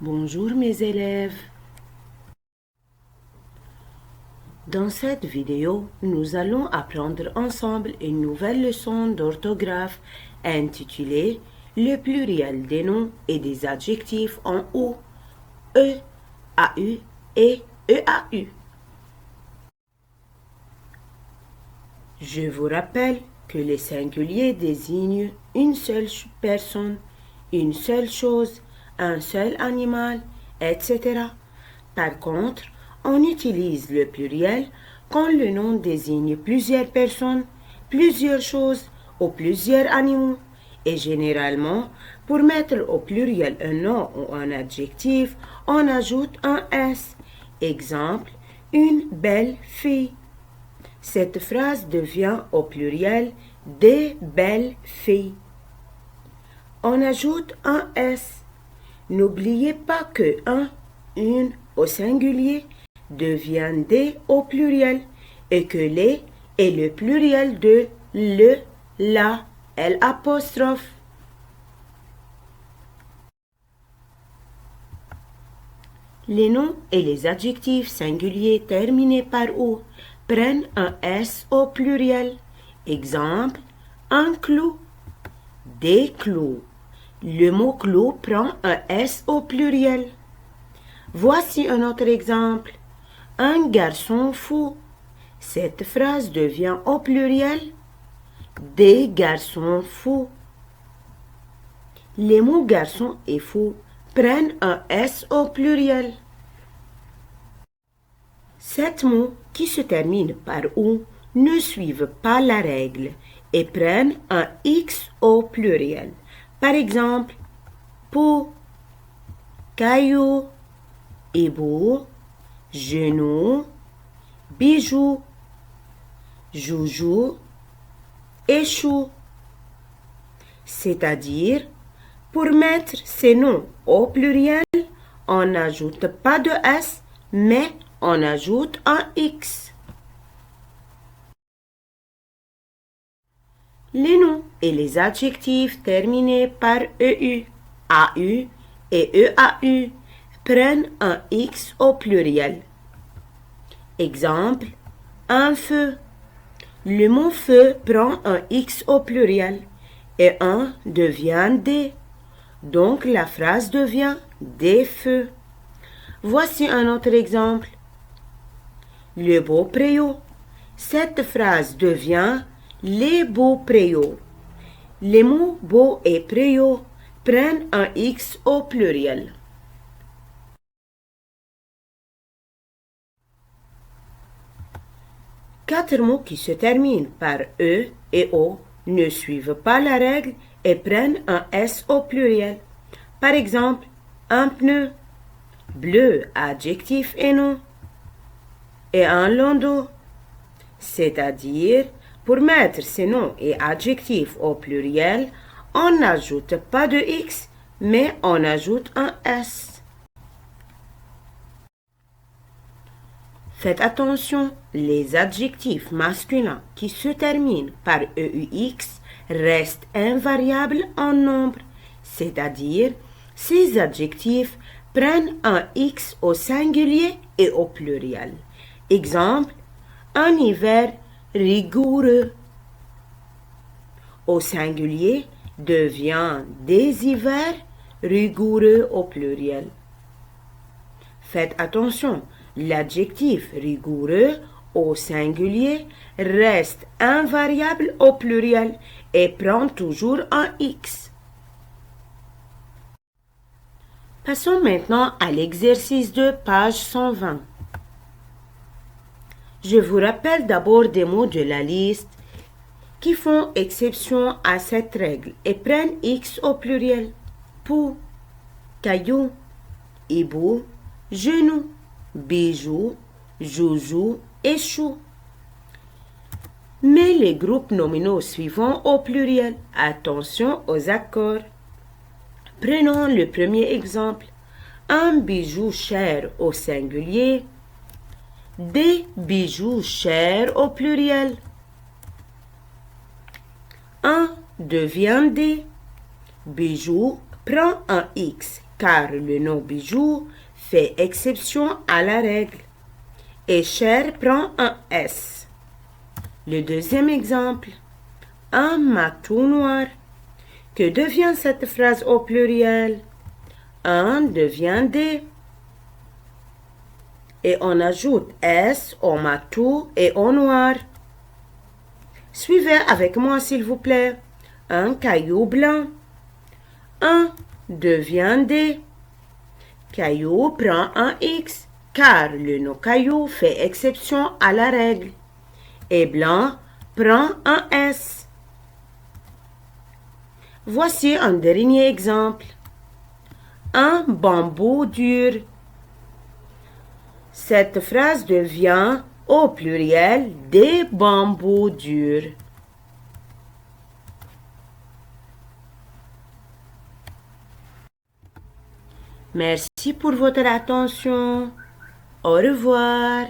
Bonjour mes élèves. Dans cette vidéo, nous allons apprendre ensemble une nouvelle leçon d'orthographe intitulée Le pluriel des noms et des adjectifs en OU, E, AU et EAU. Je vous rappelle que les singuliers désignent une seule personne, une seule chose, un seul animal, etc. Par contre, on utilise le pluriel quand le nom désigne plusieurs personnes, plusieurs choses ou plusieurs animaux. Et généralement, pour mettre au pluriel un nom ou un adjectif, on ajoute un S. Exemple, une belle fille. Cette phrase devient au pluriel des belles filles. On ajoute un S. N'oubliez pas que un, une au singulier devient des au pluriel et que les est le pluriel de le, la, l'apostrophe. Les noms et les adjectifs singuliers terminés par OU prennent un S au pluriel. Exemple, un clou, des clous. Le mot clou prend un S au pluriel. Voici un autre exemple. Un garçon fou. Cette phrase devient au pluriel des garçons fous. Les mots garçon et fou prennent un S au pluriel. Sept mots qui se terminent par OU ne suivent pas la règle et prennent un X au pluriel. Par exemple, peau, caillou, hibou, genou, bijou, joujou, échou. C'est-à-dire, pour mettre ces noms au pluriel, on n'ajoute pas de S, mais on ajoute un X. Les noms et les adjectifs terminés par EU, AU et EAU prennent un X au pluriel. Exemple, un feu. Le mot feu prend un X au pluriel et un devient des. Donc la phrase devient des feux. Voici un autre exemple. Le beau préau. Cette phrase devient les beaux préaux. Les mots beau et préau prennent un X au pluriel. Quatre mots qui se terminent par E et O ne suivent pas la règle et prennent un S au pluriel. Par exemple, un pneu, bleu, adjectif et nom, et un landau. C'est-à-dire, pour mettre ces noms et adjectifs au pluriel, on n'ajoute pas de X, mais on ajoute un S. Faites attention, les adjectifs masculins qui se terminent par EUX restent invariables en nombre, c'est-à-dire ces adjectifs prennent un X au singulier et au pluriel. Exemple, un hiver rigoureux. Au singulier devient des hivers rigoureux au pluriel. Faites attention, l'adjectif rigoureux au singulier reste invariable au pluriel et prend toujours un X. Passons maintenant à l'exercice de page 120. Je vous rappelle d'abord des mots de la liste qui font exception à cette règle et prennent X au pluriel. Pou, caillou, hibou, genou, bijou, joujou et chou. Mais les groupes nominaux suivants au pluriel. Attention aux accords. Prenons le premier exemple. Un bijou cher au singulier. Des bijoux chers au pluriel. Un devient des. Bijou prend un X car le nom bijou fait exception à la règle. Et cher prend un S. Le deuxième exemple. Un matou noir. Que devient cette phrase au pluriel? Un devient des. Et on ajoute S au matou et au noir. Suivez avec moi s'il vous plaît. Un caillou blanc. Un devient des. Caillou prend un X car le nom caillou fait exception à la règle. Et blanc prend un S. Voici un dernier exemple. Un bambou dur. Cette phrase devient au pluriel des bambous durs. Merci pour votre attention. Au revoir.